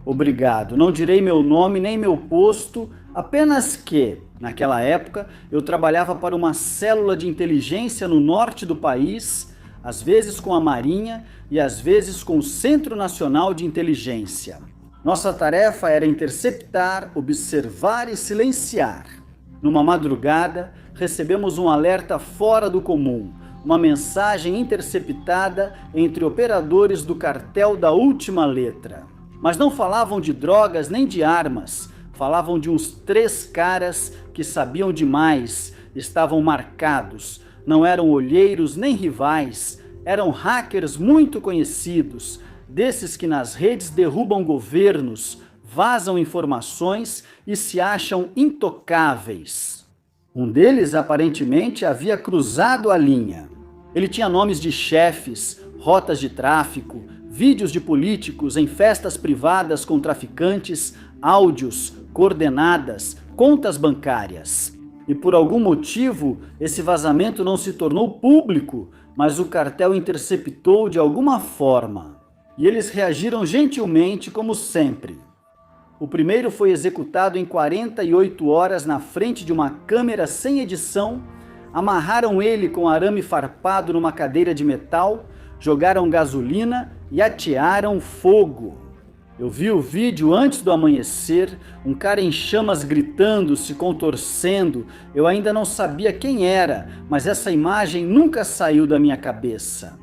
Obrigado. Não direi meu nome nem meu posto, apenas que, naquela época, eu trabalhava para uma célula de inteligência no norte do país, às vezes com a Marinha e às vezes com o Centro Nacional de Inteligência. Nossa tarefa era interceptar, observar e silenciar. Numa madrugada, recebemos um alerta fora do comum, uma mensagem interceptada entre operadores do cartel da última letra. Mas não falavam de drogas nem de armas, falavam de uns 3 caras que sabiam demais, estavam marcados, não eram olheiros nem rivais, eram hackers muito conhecidos, desses que nas redes derrubam governos, vazam informações e se acham intocáveis. Um deles aparentemente havia cruzado a linha. Ele tinha nomes de chefes, rotas de tráfico, vídeos de políticos em festas privadas com traficantes, áudios, coordenadas, contas bancárias. E por algum motivo, esse vazamento não se tornou público, mas o cartel interceptou de alguma forma. E eles reagiram gentilmente, como sempre. O primeiro foi executado em 48 horas na frente de uma câmera sem edição, amarraram ele com arame farpado numa cadeira de metal, jogaram gasolina e atearam fogo. Eu vi o vídeo antes do amanhecer, um cara em chamas gritando, se contorcendo. Eu ainda não sabia quem era, mas essa imagem nunca saiu da minha cabeça.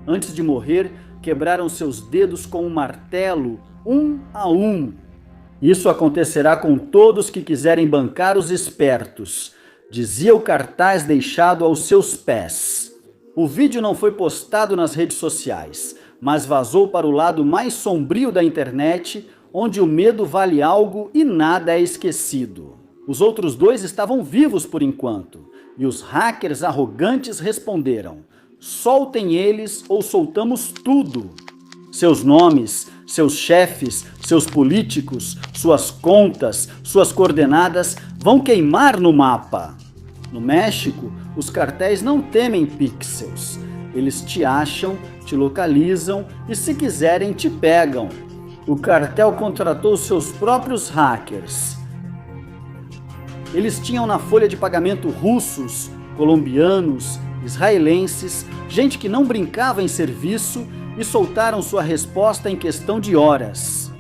Antes de morrer, quebraram seus dedos com um martelo, um a um. Isso acontecerá com todos que quiserem bancar os espertos, dizia o cartaz deixado aos seus pés. O vídeo não foi postado nas redes sociais, mas vazou para o lado mais sombrio da internet, onde o medo vale algo e nada é esquecido. Os outros 2 estavam vivos por enquanto, e os hackers arrogantes responderam: soltem eles ou soltamos tudo. Seus nomes, seus chefes, seus políticos, suas contas, suas coordenadas vão queimar no mapa. No México, os cartéis não temem pixels. Eles te acham, te localizam e, se quiserem, te pegam. O cartel contratou seus próprios hackers. Eles tinham na folha de pagamento russos, colombianos, israelenses, gente que não brincava em serviço e soltaram sua resposta em questão de horas.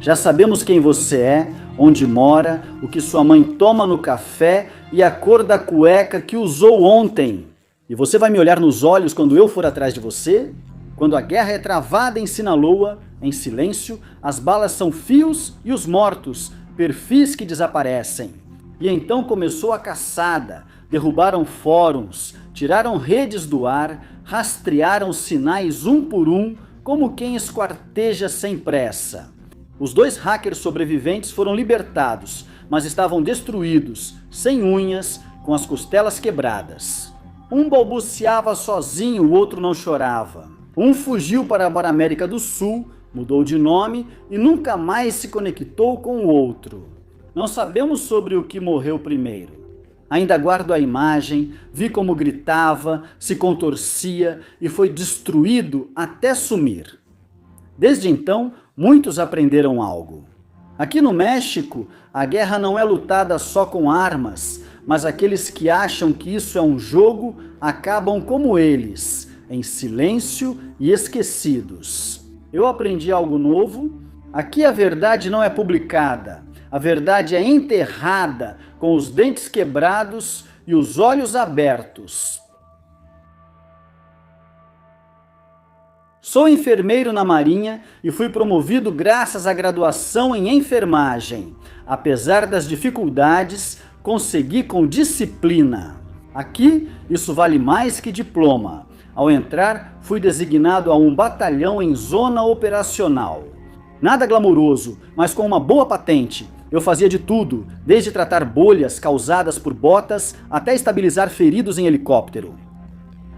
Já sabemos quem você é, onde mora, o que sua mãe toma no café e a cor da cueca que usou ontem. E você vai me olhar nos olhos quando eu for atrás de você? Quando a guerra é travada em Sinaloa, em silêncio, as balas são fios e os mortos, perfis que desaparecem. E então começou a caçada, derrubaram fóruns, tiraram redes do ar, rastrearam sinais um por um, como quem esquarteja sem pressa. Os 2 hackers sobreviventes foram libertados, mas estavam destruídos, sem unhas, com as costelas quebradas. Um balbuciava sozinho, o outro não chorava. Um fugiu para a América do Sul, mudou de nome e nunca mais se conectou com o outro. Não sabemos sobre o que morreu primeiro. Ainda guardo a imagem, vi como gritava, se contorcia e foi destruído até sumir. Desde então, muitos aprenderam algo. Aqui no México, a guerra não é lutada só com armas, mas aqueles que acham que isso é um jogo acabam como eles, em silêncio e esquecidos. Eu aprendi algo novo. Aqui a verdade não é publicada, a verdade é enterrada com os dentes quebrados e os olhos abertos. Sou enfermeiro na Marinha e fui promovido graças à graduação em enfermagem. Apesar das dificuldades, consegui com disciplina. Aqui, isso vale mais que diploma. Ao entrar, fui designado a um batalhão em zona operacional. Nada glamouroso, mas com uma boa patente. Eu fazia de tudo, desde tratar bolhas causadas por botas até estabilizar feridos em helicóptero.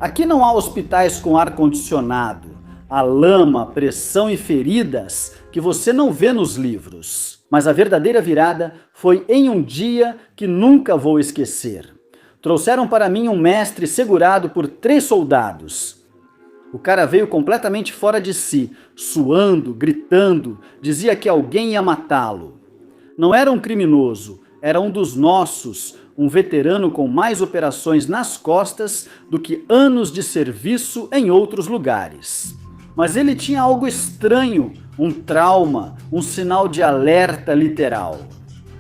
Aqui não há hospitais com ar-condicionado. Há lama, pressão e feridas que você não vê nos livros. Mas a verdadeira virada foi em um dia que nunca vou esquecer. Trouxeram para mim um mestre segurado por 3 soldados. O cara veio completamente fora de si, suando, gritando, dizia que alguém ia matá-lo. Não era um criminoso, era um dos nossos, um veterano com mais operações nas costas do que anos de serviço em outros lugares. Mas ele tinha algo estranho, um trauma, um sinal de alerta literal.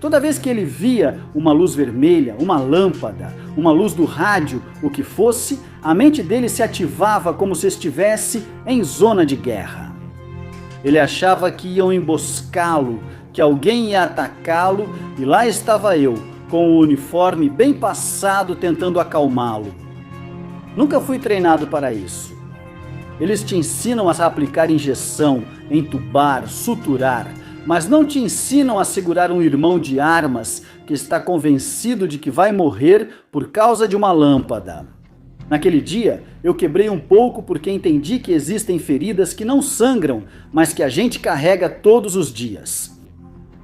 Toda vez que ele via uma luz vermelha, uma lâmpada, uma luz do rádio, o que fosse, a mente dele se ativava como se estivesse em zona de guerra. Ele achava que iam emboscá-lo, que alguém ia atacá-lo, e lá estava eu, com o uniforme bem passado, tentando acalmá-lo. Nunca fui treinado para isso. Eles te ensinam a aplicar injeção, entubar, suturar, mas não te ensinam a segurar um irmão de armas que está convencido de que vai morrer por causa de uma lâmpada. Naquele dia, eu quebrei um pouco porque entendi que existem feridas que não sangram, mas que a gente carrega todos os dias.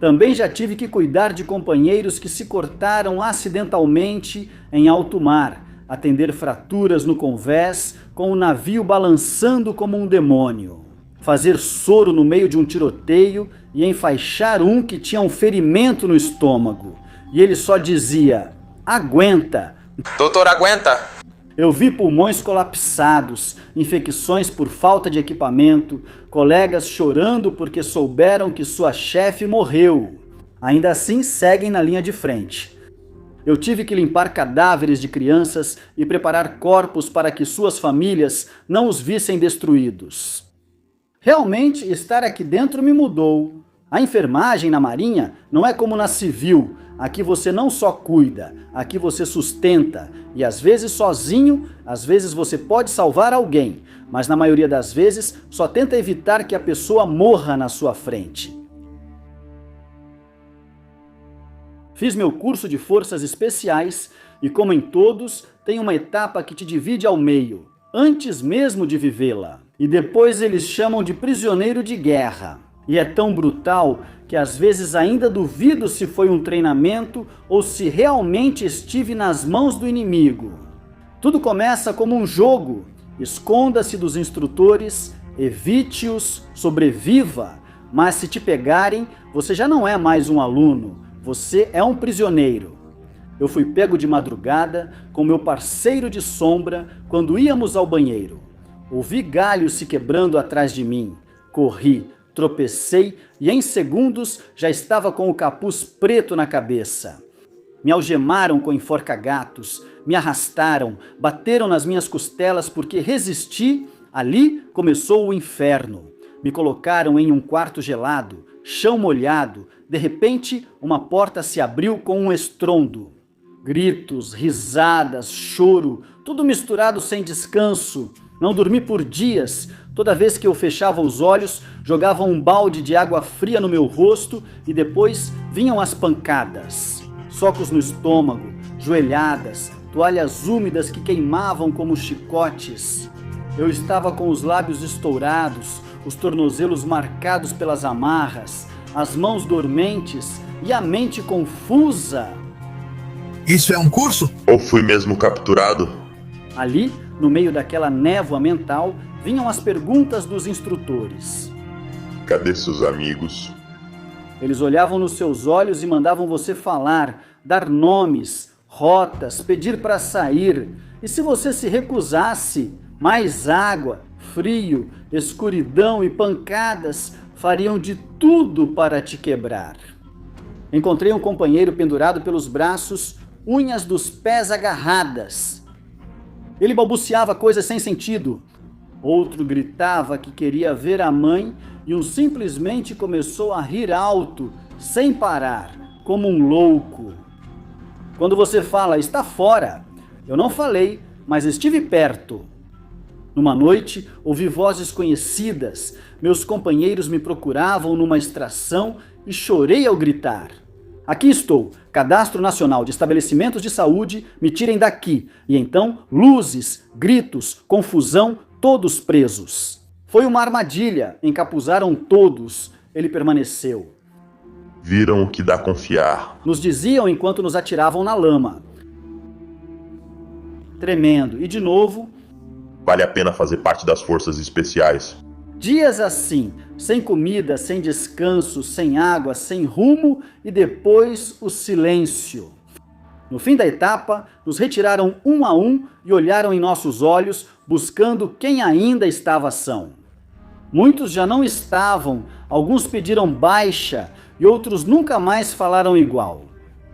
Também já tive que cuidar de companheiros que se cortaram acidentalmente em alto mar, atender fraturas no convés com o navio balançando como um demônio, fazer soro no meio de um tiroteio e enfaixar um que tinha um ferimento no estômago. E ele só dizia, aguenta. Doutor, aguenta. Eu vi pulmões colapsados, infecções por falta de equipamento, colegas chorando porque souberam que sua chefe morreu. Ainda assim, seguem na linha de frente. Eu tive que limpar cadáveres de crianças e preparar corpos para que suas famílias não os vissem destruídos. Realmente, estar aqui dentro me mudou. A enfermagem na Marinha não é como na civil. Aqui você não só cuida, aqui você sustenta. E às vezes sozinho, às vezes você pode salvar alguém, mas na maioria das vezes só tenta evitar que a pessoa morra na sua frente. Fiz meu curso de forças especiais e, como em todos, tem uma etapa que te divide ao meio, antes mesmo de vivê-la. E depois eles chamam de prisioneiro de guerra. E é tão brutal que às vezes ainda duvido se foi um treinamento ou se realmente estive nas mãos do inimigo. Tudo começa como um jogo. Esconda-se dos instrutores, evite-os, sobreviva. Mas se te pegarem, você já não é mais um aluno, você é um prisioneiro. Eu fui pego de madrugada com meu parceiro de sombra quando íamos ao banheiro. Ouvi galhos se quebrando atrás de mim. Corri, tropecei e em segundos já estava com o capuz preto na cabeça. Me algemaram com enforca-gatos, me arrastaram, bateram nas minhas costelas porque resisti. Ali começou o inferno. Me colocaram em um quarto gelado, chão molhado. De repente, uma porta se abriu com um estrondo. Gritos, risadas, choro, tudo misturado sem descanso. Não dormi por dias. Toda vez que eu fechava os olhos, jogavam um balde de água fria no meu rosto e depois vinham as pancadas. Socos no estômago, joelhadas, toalhas úmidas que queimavam como chicotes. Eu estava com os lábios estourados, os tornozelos marcados pelas amarras, as mãos dormentes e a mente confusa. Isso é um curso? Ou fui mesmo capturado? Ali, no meio daquela névoa mental, vinham as perguntas dos instrutores. Cadê seus amigos? Eles olhavam nos seus olhos e mandavam você falar, dar nomes, rotas, pedir para sair. E se você se recusasse, mais água, frio, escuridão e pancadas fariam de tudo para te quebrar. Encontrei um companheiro pendurado pelos braços, unhas dos pés agarradas. Ele balbuciava coisas sem sentido. Outro gritava que queria ver a mãe e um simplesmente começou a rir alto, sem parar, como um louco. Quando você fala, está fora, eu não falei, mas estive perto. Numa noite, ouvi vozes conhecidas. Meus companheiros me procuravam numa extração e chorei ao gritar. Aqui estou, Cadastro Nacional de Estabelecimentos de Saúde, me tirem daqui. E então, luzes, gritos, confusão, todos presos. Foi uma armadilha, encapuzaram todos. Ele permaneceu. Viram o que dá confiar. Nos diziam enquanto nos atiravam na lama. Tremendo. E de novo, Vale a pena fazer parte das forças especiais. Dias assim, sem comida, sem descanso, sem água, sem rumo e depois o silêncio. No fim da etapa, nos retiraram um a um e olharam em nossos olhos, buscando quem ainda estava são. Muitos já não estavam, alguns pediram baixa e outros nunca mais falaram igual.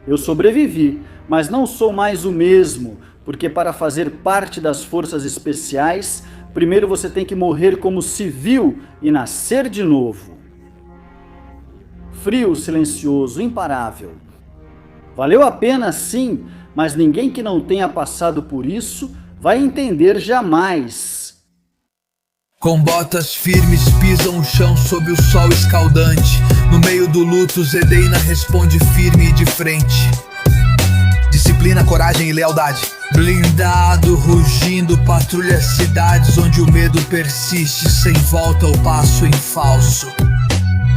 Eu sobrevivi, mas não sou mais o mesmo, porque para fazer parte das forças especiais, primeiro você tem que morrer como civil e nascer de novo. Frio, silencioso, imparável. Valeu a pena sim, mas ninguém que não tenha passado por isso vai entender jamais. Com botas firmes pisam o chão sob o sol escaldante. No meio do luto, Zedeina responde firme e de frente. Disciplina, coragem e lealdade. Blindado, rugindo, patrulha cidades onde o medo persiste, sem volta ou passo em falso.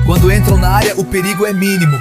Quando entram na área, o perigo é mínimo.